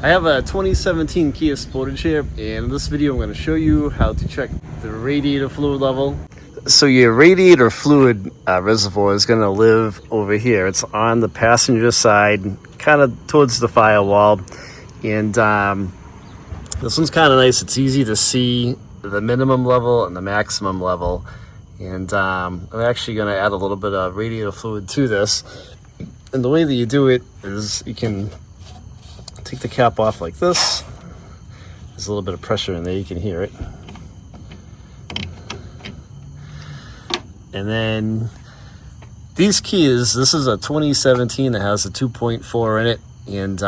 I have a 2017 Kia Sportage here, and in this video I'm going to show you how to check the radiator fluid level. So your radiator fluid reservoir is going to live over here. It's on the passenger side, kind of towards the firewall, and this one's kind of nice. It's easy to see the minimum level and the maximum level, and I'm actually going to add a little bit of radiator fluid to this. And the way that you do it is you can take the cap off like this. There's a little bit of pressure in there, you can hear it. And then these keys, this is a 2017 that has a 2.4 in it. And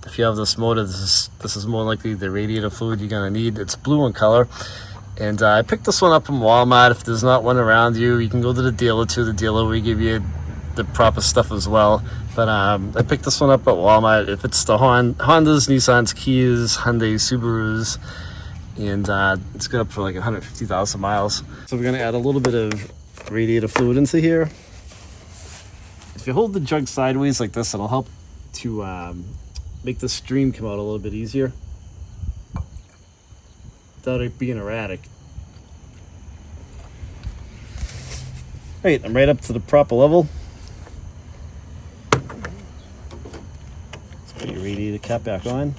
if you have this motor, this is more likely the radiator fluid you're gonna need. It's blue in color. And I picked this one up from Walmart. If there's not one around you, you can go to the dealer too. The dealer will give you the proper stuff as well. But I picked this one up at Walmart. If it's the Hondas, Nissans, Kias, Hyundai, Subarus, and it's good up for like 150,000 miles. So we're gonna add a little bit of radiator fluid into here. If you hold the jug sideways like this, it'll help to make the stream come out a little bit easier without it being erratic. Right, I'm right up to the proper level. Let's put your radiator cap back on.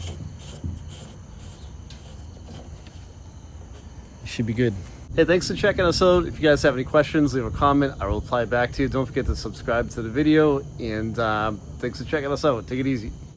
You should be good. Hey, thanks for checking us out. If you guys have any questions, leave a comment. I will reply back to you. Don't forget to subscribe to the video, and thanks for checking us out. Take it easy.